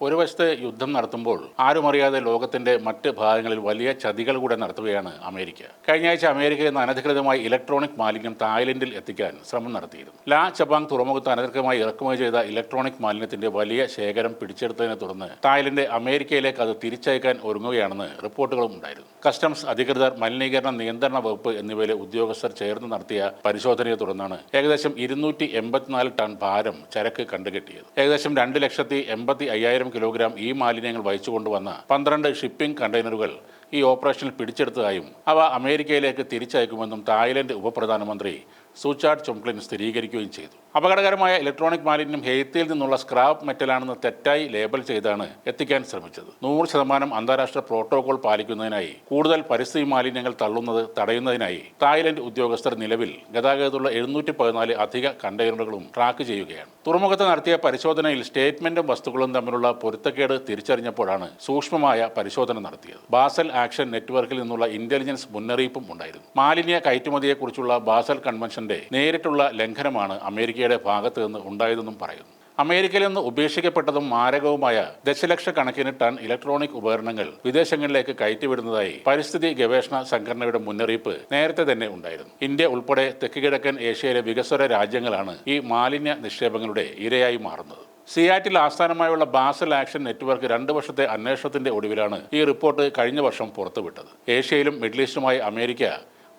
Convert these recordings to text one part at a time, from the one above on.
ഒരു വശത്ത് യുദ്ധം നടത്തുമ്പോൾ ആരുമറിയാതെ ലോകത്തിന്റെ മറ്റ് ഭാഗങ്ങളിൽ വലിയ ചതികൾ കൂടെ നടത്തുകയാണ് അമേരിക്ക. കഴിഞ്ഞ ആഴ്ച അമേരിക്കയിൽ നിന്ന് അനധികൃതമായി ഇലക്ട്രോണിക് മാലിന്യം തായ്ലൻഡിൽ എത്തിക്കാൻ ശ്രമം നടത്തിയിരുന്നു. ലാ ചബാങ് തുറമുഖത്ത് അനധികൃതമായി ഇറക്കുമതി ചെയ്ത ഇലക്ട്രോണിക് മാലിന്യത്തിന്റെ വലിയ ശേഖരം പിടിച്ചെടുത്തതിനെ തുടർന്ന് തായ്ലൻഡ് അമേരിക്കയിലേക്ക് അത് തിരിച്ചയക്കാൻ ഒരുങ്ങുകയാണെന്ന് റിപ്പോർട്ടുകളും ഉണ്ടായിരുന്നു. കസ്റ്റംസ് അധികൃതർ, മലിനീകരണ നിയന്ത്രണ വകുപ്പ് എന്നിവയിലെ ഉദ്യോഗസ്ഥർ ചേർന്ന് നടത്തിയ പരിശോധനയെ തുടർന്നാണ് ഏകദേശം 284 ടൺ ഭാരം ചരക്ക് കണ്ടുകെട്ടിയത്. ഏകദേശം 2,85,000 കിലോഗ്രാം ഈ മാലിന്യങ്ങൾ വഹിച്ചുകൊണ്ടുവന്ന 12 ഷിപ്പിംഗ് കണ്ടെയ്നറുകൾ ഈ ഓപ്പറേഷനിൽ പിടിച്ചെടുത്തതായും അവ അമേരിക്കയിലേക്ക് തിരിച്ചയക്കുമെന്നും തായ്ലൻഡ് ഉപപ്രധാനമന്ത്രി സൂചാഡ് ചൊംക്ലിൻ സ്ഥിരീകരിക്കുകയും ചെയ്തു. അപകടകരമായ ഇലക്ട്രോണിക് മാലിന്യം ഹെയ്ത്തിയിൽ നിന്നുള്ള സ്ക്രാപ്പ് മെറ്റലാണെന്ന് തെറ്റായി ലേബൽ ചെയ്താണ് എത്തിക്കാൻ ശ്രമിച്ചത്. 100% അന്താരാഷ്ട്ര പ്രോട്ടോകോൾ പാലിക്കുന്നതിനായി കൂടുതൽ പരിസ്ഥിതി മാലിന്യങ്ങൾ തള്ളുന്നത് തടയുന്നതിനായി തായ്ലൻഡ് ഉദ്യോഗസ്ഥർ നിലവിൽ ഗതാഗതത്തുള്ള 714 അധിക കണ്ടെയ്നറുകളും ട്രാക്ക് ചെയ്യുകയാണ്. തുറമുഖത്ത് നടത്തിയ പരിശോധനയിൽ സ്റ്റേറ്റ്മെന്റും വസ്തുക്കളും തമ്മിലുള്ള പൊരുത്തക്കേട് തിരിച്ചറിഞ്ഞപ്പോഴാണ് സൂക്ഷ്മമായ പരിശോധന നടത്തിയത്. ബാസൽ ആക്ഷൻ നെറ്റ്വർക്കിൽ നിന്നുള്ള ഇന്റലിജൻസ് മുന്നറിയിപ്പും ഉണ്ടായിരുന്നു. മാലിന്യ കയറ്റുമതിയെക്കുറിച്ചുള്ള ബാസൽ കൺവെൻഷന്റെ നേരിട്ടുള്ള ലംഘനമാണ് അമേരിക്കയുടെ ഭാഗത്തു നിന്ന് ഉണ്ടായതെന്നും പറയുന്നു. അമേരിക്കയിൽ നിന്ന് ഉപേക്ഷിക്കപ്പെട്ടതും മാരകവുമായ ദശലക്ഷക്കണക്കിന് ടൺ ഇലക്ട്രോണിക് ഉപകരണങ്ങൾ വിദേശങ്ങളിലേക്ക് കയറ്റിവിടുന്നതായി പരിസ്ഥിതി ഗവേഷണ സംഘടനയുടെ മുന്നറിയിപ്പ് നേരത്തെ തന്നെ ഉണ്ടായിരുന്നു. ഇന്ത്യ ഉൾപ്പെടെ തെക്ക് കിഴക്കൻ ഏഷ്യയിലെ വികസ്വര രാജ്യങ്ങളാണ് ഈ മാലിന്യ നിക്ഷേപങ്ങളുടെ ഇരയായി മാറുന്നത്. സിയാറ്റിൽ ആസ്ഥാനമായുള്ള ബാസൽ ആക്ഷൻ നെറ്റ്വർക്ക് 2 വർഷത്തെ അന്വേഷണത്തിന്റെ ഒടുവിലാണ് ഈ റിപ്പോർട്ട് കഴിഞ്ഞ വർഷം പുറത്തുവിട്ടത്. ഏഷ്യയിലും മിഡിൽ ഈസ്റ്റുമായി അമേരിക്ക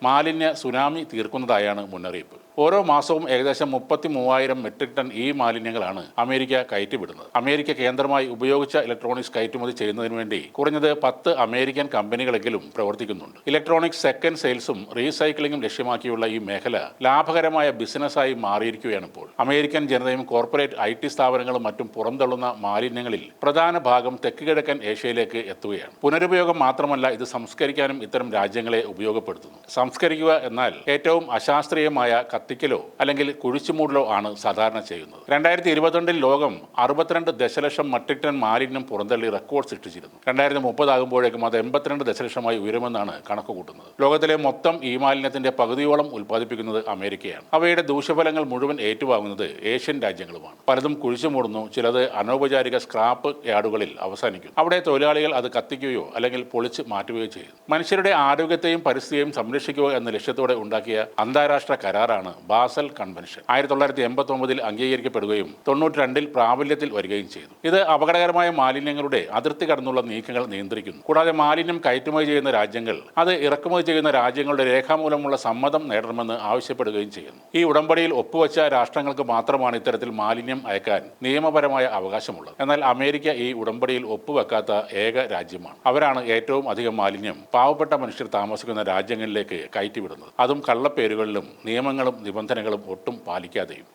മാലിന്യ സുനാമി തീർക്കുന്നതായാണ് മുന്നറിയിപ്പ്. ഓരോ മാസവും ഏകദേശം 33,000 മെട്രിക് ടൺ ഈ മാലിന്യങ്ങളാണ് അമേരിക്ക കയറ്റിവിടുന്നത്. അമേരിക്ക കേന്ദ്രമായി ഉപയോഗിച്ച ഇലക്ട്രോണിക്സ് കയറ്റുമതി ചെയ്യുന്നതിന് വേണ്ടി കുറഞ്ഞത് 10 അമേരിക്കൻ കമ്പനികളെങ്കിലും പ്രവർത്തിക്കുന്നുണ്ട്. ഇലക്ട്രോണിക്സ് സെക്കൻഡ് സെയിൽസും റീസൈക്ലിംഗും ലക്ഷ്യമാക്കിയുള്ള ഈ മേഖല ലാഭകരമായ ബിസിനസ്സായി മാറിയിരിക്കുകയാണ് ഇപ്പോൾ. അമേരിക്കൻ ജനതയും കോർപ്പറേറ്റ് IT സ്ഥാപനങ്ങളും മറ്റും പുറന്തള്ളുന്ന മാലിന്യങ്ങളിൽ പ്രധാന ഭാഗം തെക്ക് കിഴക്കൻ ഏഷ്യയിലേക്ക് എത്തുകയാണ്. പുനരുപയോഗം മാത്രമല്ല, ഇത് സംസ്കരിക്കാനും ഇത്തരം രാജ്യങ്ങളെ ഉപയോഗപ്പെടുത്തുന്നു. സംസ്കരിക്കുക എന്നാൽ ഏറ്റവും അശാസ്ത്രീയമായ കത്തിക്കലോ അല്ലെങ്കിൽ കുഴിച്ചുമൂടലോ ആണ് സാധാരണ ചെയ്യുന്നത്. 2022 ലോകം 62 ദശലക്ഷം മെട്രിക് ടൺ മാലിന്യം പുറന്തള്ളി റെക്കോർഡ് സൃഷ്ടിച്ചിരുന്നു. 2030 ആകുമ്പോഴേക്കും അത് 82 ദശലക്ഷമായി ഉയരുമെന്നാണ് കണക്ക് കൂട്ടുന്നത്. ലോകത്തിലെ മൊത്തം ഈ മാലിന്യത്തിന്റെ പകുതിയോളം ഉൽപ്പാദിപ്പിക്കുന്നത് അമേരിക്കയാണ്. അവയുടെ ദൂഷ്യഫലങ്ങൾ മുഴുവൻ ഏറ്റുവാങ്ങുന്നത് ഏഷ്യൻ രാജ്യങ്ങളുമാണ്. പലതും കുഴിച്ചുമൂടുന്നു, ചിലത് അനൗപചാരിക സ്ക്രാപ്പ് യാർഡുകളിൽ അവസാനിക്കുന്നു. അവിടെ തൊഴിലാളികൾ അത് കത്തിക്കുകയോ അല്ലെങ്കിൽ പൊളിച്ച് മാറ്റുകയോ ചെയ്യുന്നു. മനുഷ്യരുടെ ആരോഗ്യത്തെയും പരിസ്ഥിതിയെയും സംരക്ഷിക്കുക എന്ന ലക്ഷ്യത്തോടെ ഉണ്ടാക്കിയ അന്താരാഷ്ട്ര കരാറാണ് ബാസൽ കൺവെൻഷൻ. 1989 അംഗീകരിക്കപ്പെടുകയും 92 പ്രാബല്യത്തിൽ വരികയും ചെയ്തു. ഇത് അപകടകരമായ മാലിന്യങ്ങളുടെ അതിർത്തി കടന്നുള്ള നീക്കങ്ങൾ നിയന്ത്രിക്കുന്നു. കൂടാതെ മാലിന്യം കയറ്റുമതി ചെയ്യുന്ന രാജ്യങ്ങൾ അത് ഇറക്കുമതി ചെയ്യുന്ന രാജ്യങ്ങളുടെ രേഖാമൂലമുള്ള സമ്മതം നേടണമെന്ന് ആവശ്യപ്പെടുകയും ചെയ്യുന്നു. ഈ ഉടമ്പടിയിൽ ഒപ്പുവെച്ച രാഷ്ട്രങ്ങൾക്ക് മാത്രമാണ് ഇത്തരത്തിൽ മാലിന്യം അയക്കാൻ നിയമപരമായ അവകാശമുള്ളത്. എന്നാൽ അമേരിക്ക ഈ ഉടമ്പടിയിൽ ഒപ്പുവെക്കാത്ത ഏക രാജ്യമാണ്. അവരാണ് ഏറ്റവും അധികം മാലിന്യം പാവപ്പെട്ട മനുഷ്യർ താമസിക്കുന്ന രാജ്യങ്ങളിലേക്ക് കയറ്റിവിടുന്നത്. അതും കള്ളപ്പേരുകളിലും നിയമങ്ങളും നിബന്ധനകളും ഒട്ടും പാലിക്കാതെയും.